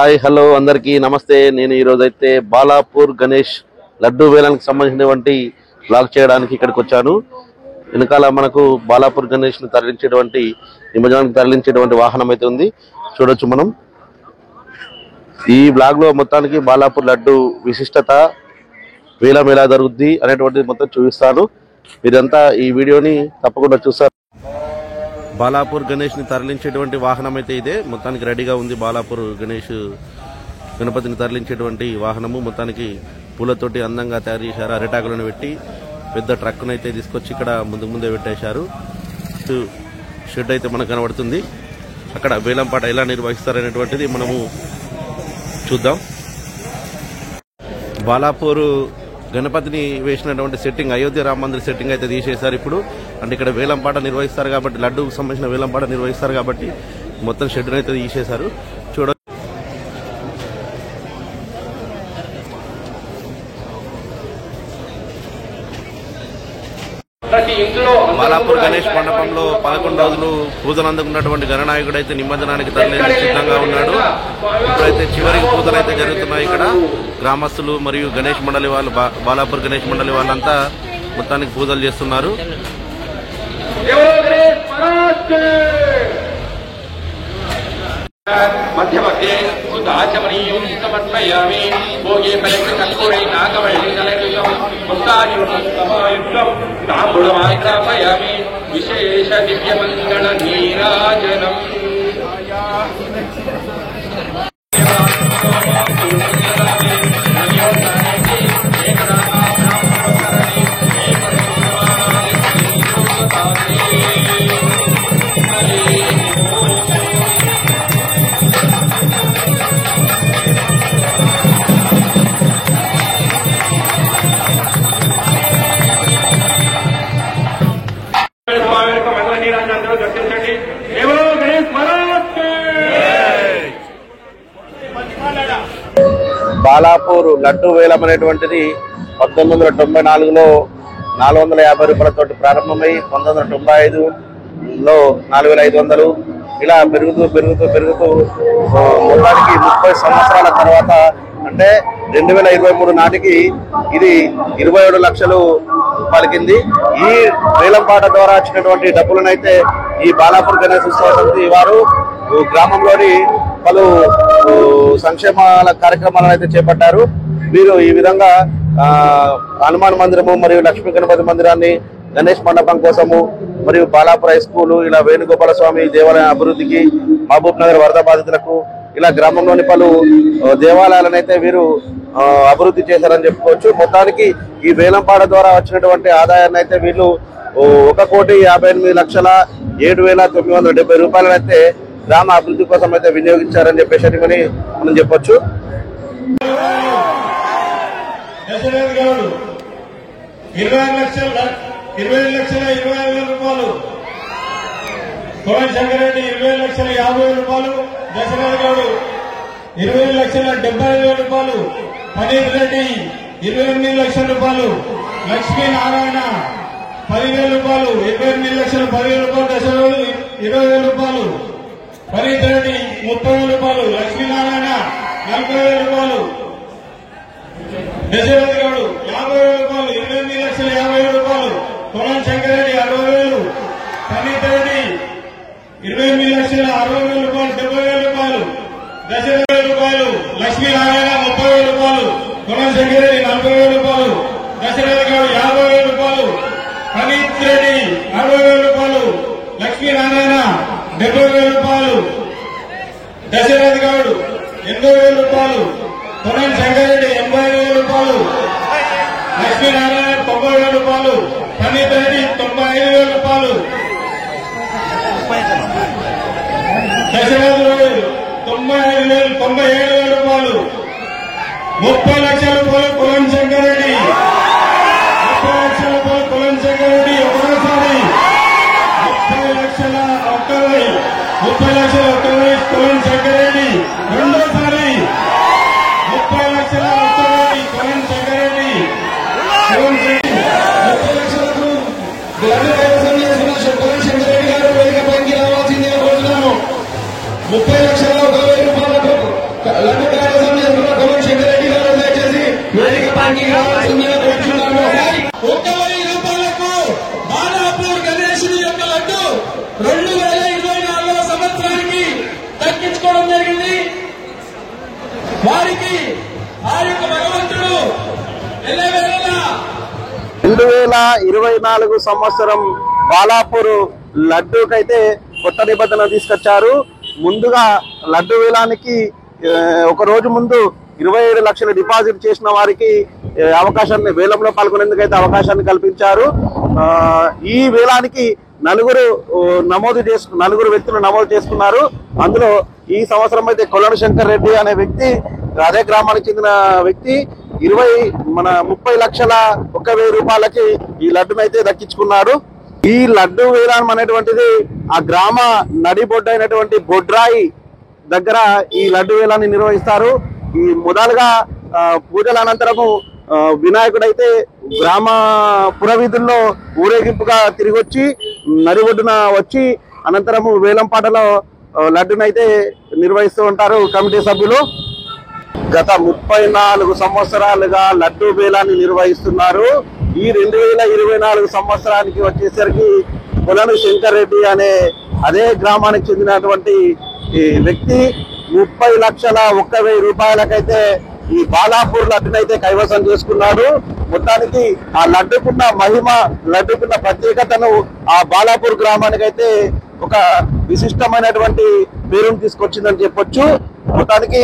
Hi hello అందరికీ నమస్తే. నేను ఈరోజు అయితే బాలాపూర్ గణేష్ లడ్డూ వేలానికి సంబంధించినటువంటి బ్లాగ్ చేయడానికి ఇక్కడికి వచ్చాను. వెనకాల మనకు బాలాపూర్ గణేష్ ను తరలించేటువంటి నిమజ్జనానికి తరలించేటువంటి వాహనం అయితే ఉంది, చూడొచ్చు మనం. ఈ బ్లాగ్ లో మొత్తానికి బాలాపూర్ లడ్డు విశిష్టత, వేలం ఎలా జరుగుద్ది అనేటువంటిది మొత్తం చూపిస్తాను. మీరంతా ఈ వీడియోని తప్పకుండా చూస్తారు. బాలాపూర్ గణేష్ ని తరలించేటువంటి వాహనం అయితే ఇదే, మొత్తానికి రెడీగా ఉంది. బాలాపూర్ గణేష్ గణపతిని తరలించేటువంటి వాహనము మొత్తానికి పూలతోటి అందంగా తయారు చేశారు. అరిటాకులను పెట్టి పెద్ద ట్రక్కును అయితే తీసుకొచ్చి ఇక్కడ ముందే పెట్టేశారు. షెడ్ అయితే మనకు కనబడుతుంది. అక్కడ వేలంపాట ఎలా నిర్వహిస్తారనేటువంటిది మనము చూద్దాం. బాలాపూర్ గణపతిని వేసినటువంటి సెట్టింగ్, అయోధ్య రామ మందిర్ సెట్టింగ్ అయితే తీసేశారు ఇప్పుడు. అంటే ఇక్కడ వేలంపాట నిర్వహిస్తారు కాబట్టి, లడ్డూకు సంబంధించిన వేలంపాట నిర్వహిస్తారు కాబట్టి మొత్తం షెడ్ని అయితే తీసేశారు. బాలాపూర్ గణేష్ మండపంలో 11 రోజులు పూజలు అందుకున్నటువంటి గణనాయకుడు అయితే నిమజ్జనానికి తరలి సిద్ధంగా ఉన్నాడు. ఇప్పుడైతే చివరికి పూజలు అయితే జరుగుతున్నాయి. ఇక్కడ గ్రామస్తులు మరియు గణేష్ మండలి వాళ్ళు, బాలాపూర్ గణేష్ మండలి వాళ్ళంతా మొత్తానికి పూజలు చేస్తున్నారు. మధ్య మధ్యే ఉదాచమనీయం సమర్పయామి. భోగే పలికి కల్పూరై నాగవల్లికలయుగం ముక్తాయుక్తం తాంబూలమాగ్రాపయామి. విశేష దివ్యమంగళ నీరాజనం. బాలాపూర్ లడ్డు వేలం అనేటువంటిది 1994లో 450 రూపాయలతోటి ప్రారంభమై 1995లో 4500 ఇలా పెరుగుతూ మొత్తానికి 30 సంవత్సరాల తర్వాత అంటే 2023 నాటికి ఇది 27 లక్షలు పలికింది. ఈ వేలంపాట ద్వారా వచ్చినటువంటి డబ్బులనైతే ఈ బాలాపూర్ గణేష్ ఉత్సవ సమితి వారు గ్రామంలోని పలు సంక్షేమాల కార్యక్రమాలను అయితే చేపట్టారు. వీరు ఈ విధంగా హనుమాన్ మందిరము మరియు లక్ష్మీ గణపతి మందిరాన్ని, గణేష్ మండపం కోసము మరియు బాలాపూర్ హై స్కూలు, ఇలా వేణుగోపాల స్వామి దేవాలయం అభివృద్ధికి, మహబూబ్ నగర్ వరద బాధితులకు, ఇలా గ్రామంలోని పలు దేవాలయాలను అయితే వీరు అభివృద్ధి చేశారని చెప్పుకోవచ్చు. మొత్తానికి ఈ వేలంపాట ద్వారా వచ్చినటువంటి ఆదాయాన్ని అయితే వీళ్ళు 1,58,07,970 రూపాయలను అయితే గ్రామ అభివృద్ధి కోసం అయితే వినియోగించారని చెప్పేసి మనం చెప్పొచ్చు. రూపాయలు, 20,50,000 రూపాయలు, దశరథ్ గౌడ్ 20,70,000 రూపాయలు, పనీర్ రెడ్డి 28 లక్షల రూపాయలు, లక్ష్మీనారాయణ 10,000 రూపాయలు, 28,10,000 రూపాయలు, దశరథ్ 20,000 రూపాయలు, పనీర్ రెడ్డి 30,000 రూపాయలు, లక్ష్మీనారాయణ 40,000 రూపాయలు, దశరథ్ గౌడ్ 50,000 రూపాయలు, 28,50,000 రూపాయలు, కొలం శంకరెడ్డి 60,000, పనీర్ రెడ్డి 28,60,000 రూపాయలు, 70,000 రూపాయలు, దశరథ రూపాయలు, లక్ష్మీనారాయణ 30,000 రూపాయలు, కొలం శంకరెడ్డి 40,000 రూపాయలు, దశరథ్ గౌడ్ 50,000 రూపాయలు, పనీర్ రెడ్డి 60,000 రూపాయలు, లక్ష్మీనారాయణ 70,000 రూపాయలు, దశరథ్ గౌడ్ 80,000 రూపాయలు, కొలం శంకరెడ్డి 85,000 రూపాయలు, లక్ష్మీనారాయణ 90,000 రూపాయలు, పనీర్ రెడ్డి 95,000 రూపాయలు, దశరథ్ 97,000 రూపాయలు, 30 లక్షల రూపాయలు కొలం శంకరెడ్డి, 30 లక్షల రూపాయలు కొలం శంకరెడ్డి ఒకసారి, 30 లక్షల 1,00,000 కొలం శంకరెడ్డి రెండోసారి, 30 లక్షల 1,00,000 కొలం శంకరెడ్డి, 30 లక్షలకు కొలం శంకరెడ్డి గారు వేదిక పైకి రావాల్సిందిగా కోరుతున్నాము. 30 లక్షల 1,000 రూపాయలకు పార్టీకి రావాల్సిందిగా కోరుతున్నాను. 1,000 రూపాయలకు బాలాపూర్ గణేశుని యొక్క లడ్డు 2024వ సంవత్సరానికి దక్కించుకోవడం జరిగింది. వారికి ఆ యొక్క భగవంతుడు 2024 సంవత్సరం బాలాపూర్ లడ్డూకైతే కొత్త నిబంధన తీసుకొచ్చారు. ముందుగా లడ్డు వేలానికి ఒక రోజు ముందు 27 లక్షల డిపాజిట్ చేసిన వారికి అవకాశాన్ని వేలంలో పాల్గొనేందుకైతే అవకాశాన్ని కల్పించారు. ఈ వేలానికి నలుగురు వ్యక్తులు నమోదు చేసుకున్నారు. అందులో ఈ సంవత్సరం అయితే కొలను శంకర్ రెడ్డి అనే వ్యక్తి, అదే గ్రామానికి చెందిన వ్యక్తి 30 లక్షల 1,000 రూపాయలకి ఈ లడ్డునైతే దక్కించుకున్నారు. ఈ లడ్డు వేలం అనేటువంటిది ఆ గ్రామ నడిబొడ్డు అయినటువంటి బొడ్రాయి దగ్గర ఈ లడ్డు వేలాన్ని నిర్వహిస్తారు. ఈ మొదలుగా పూజల అనంతరము వినాయకుడైతే గ్రామ పురవీధుల్లో ఊరేగింపుగా తిరిగి వచ్చి నడిబొడ్డున వచ్చి అనంతరము వేలం పాటలో లడ్డునైతే నిర్వహిస్తూ ఉంటారు కమిటీ సభ్యులు. గత 34 సంవత్సరాలుగా లడ్డు వేలాన్ని నిర్వహిస్తున్నారు. ఈ 2024 సంవత్సరానికి వచ్చేసరికి కొలను శంకర్ రెడ్డి అనే అదే గ్రామానికి చెందినటువంటి ఈ వ్యక్తి 30 లక్షల 1,000 రూపాయలకైతే ఈ బాలాపూర్ లడ్డునైతే కైవసం చేసుకున్నాడు. మొత్తానికి ఆ లడ్డుకున్న మహిమ, లడ్డుకున్న ప్రత్యేకతను ఆ బాలాపూర్ గ్రామానికైతే ఒక విశిష్టమైనటువంటి పేరును తీసుకొచ్చిందని చెప్పొచ్చు. మొత్తానికి